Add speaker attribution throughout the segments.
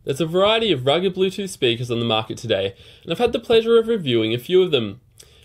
Speaker 1: There's a variety of rugged Bluetooth speakers on the market today, and I've had the pleasure of reviewing a few of them.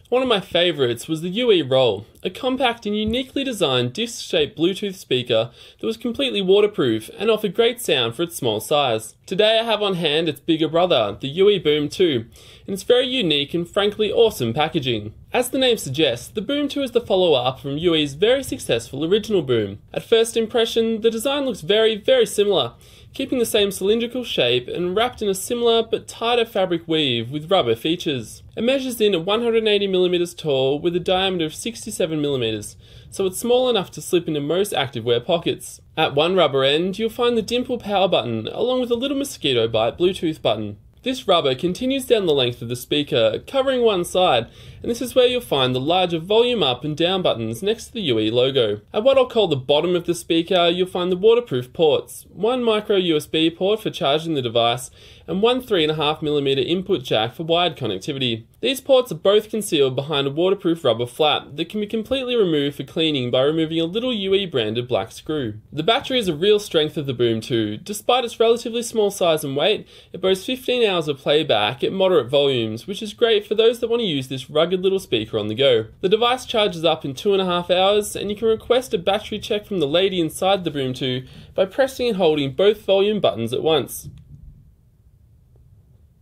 Speaker 1: One of my favourites was the UE Roll, a compact and uniquely designed disc-shaped Bluetooth speaker that was completely waterproof and offered great sound for its small size. Today I have on hand its bigger brother, the UE Boom 2, and its very unique and frankly awesome packaging. As the name suggests, the Boom 2 is the follow-up from UE's very successful original Boom. At first impression, the design looks very similar, keeping the same cylindrical shape and wrapped in a similar but tighter fabric weave with rubber features. It measures in at 180mm tall with a diameter of 67mm, so it's small enough to slip into most activewear pockets. At one rubber end, you'll find the dimple power button along with a little mosquito bite Bluetooth button. This rubber continues down the length of the speaker, covering one side, and this is where you'll find the larger volume up and down buttons next to the UE logo. At what I'll call the bottom of the speaker, you'll find the waterproof ports, one micro USB port for charging the device, and one 3.5mm input jack for wired connectivity. These ports are both concealed behind a waterproof rubber flap that can be completely removed for cleaning by removing a little UE branded black screw. The battery is a real strength of the Boom 2. Despite its relatively small size and weight, it boasts 15 hours of playback at moderate volumes, which is great for those that want to use this rugged little speaker on the go. The device charges up in 2.5 hours, and you can request a battery check from the lady inside the Boom 2 by pressing and holding both volume buttons at once.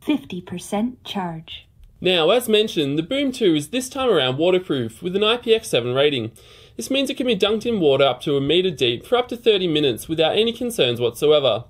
Speaker 2: 50% charge.
Speaker 1: Now, as mentioned, the Boom 2 is this time around waterproof with an IPX7 rating. This means it can be dunked in water up to a metre deep for up to 30 minutes without any concerns whatsoever.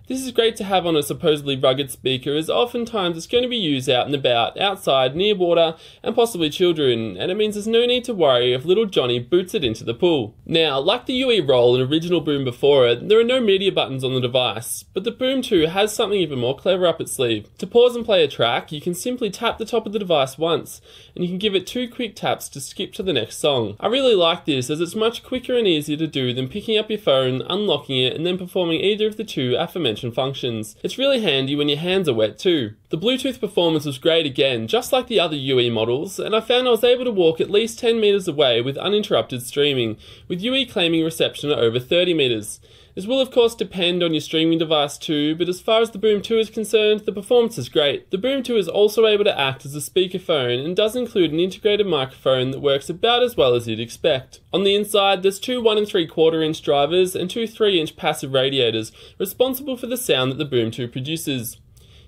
Speaker 1: This is great to have on a supposedly rugged speaker, as oftentimes it's going to be used out and about, outside, near water, and possibly children, and it means there's no need to worry if little Johnny boots it into the pool. Now, like the UE Roll and original Boom before it, there are no media buttons on the device, but the Boom 2 has something even more clever up its sleeve. To pause and play a track, you can simply tap the top of the device once, and you can give it 2 quick taps to skip to the next song. I really like this, as it's much quicker and easier to do than picking up your phone, unlocking it, and then performing either of the two aforementioned functions. It's really handy when your hands are wet too. The Bluetooth performance was great again, just like the other UE models, and I found I was able to walk at least 10 meters away with uninterrupted streaming, with UE claiming reception at over 30 meters. This will of course depend on your streaming device too, but as far as the Boom 2 is concerned, the performance is great. The Boom 2 is also able to act as a speakerphone and does include an integrated microphone that works about as well as you'd expect. On the inside, there's 2 1 3/4 inch drivers and 2 3-inch passive radiators responsible for the sound that the Boom 2 produces.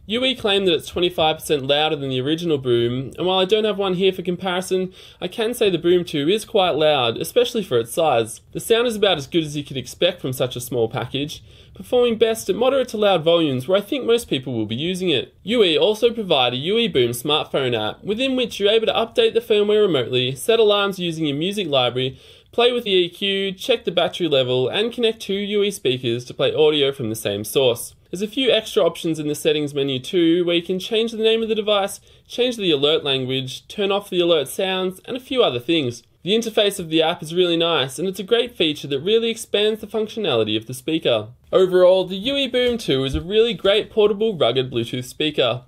Speaker 1: UE claim that it's 25% louder than the original Boom, and while I don't have one here for comparison, I can say the Boom 2 is quite loud, especially for its size. The sound is about as good as you could expect from such a small package, performing best at moderate to loud volumes where I think most people will be using it. UE also provide a UE Boom smartphone app, within which you're able to update the firmware remotely, set alarms using your music library, play with the EQ, check the battery level, and connect 2 UE speakers to play audio from the same source. There's a few extra options in the settings menu too, where you can change the name of the device, change the alert language, turn off the alert sounds, and a few other things. The interface of the app is really nice, and it's a great feature that really expands the functionality of the speaker. Overall, the UE Boom 2 is a really great portable rugged Bluetooth speaker.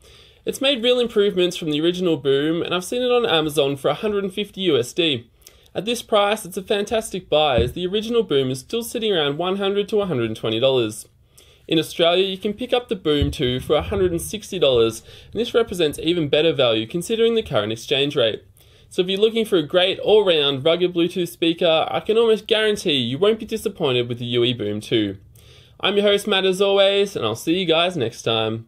Speaker 1: It's made real improvements from the original Boom, and I've seen it on Amazon for $150 USD. At this price, it's a fantastic buy, as the original Boom is still sitting around $100 to $120. In Australia, you can pick up the Boom 2 for $160, and this represents even better value considering the current exchange rate. So if you're looking for a great all-round rugged Bluetooth speaker, I can almost guarantee you won't be disappointed with the UE Boom 2. I'm your host Matt as always, and I'll see you guys next time.